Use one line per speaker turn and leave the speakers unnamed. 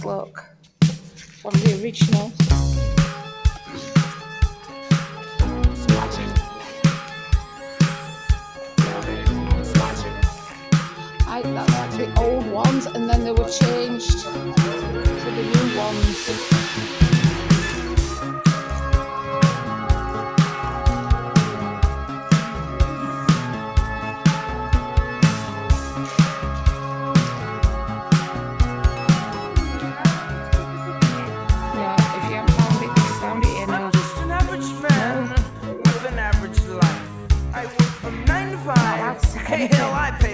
this, look. One of the original. That's the old ones, and then they were changed to the new ones.
Hey, hell, I pay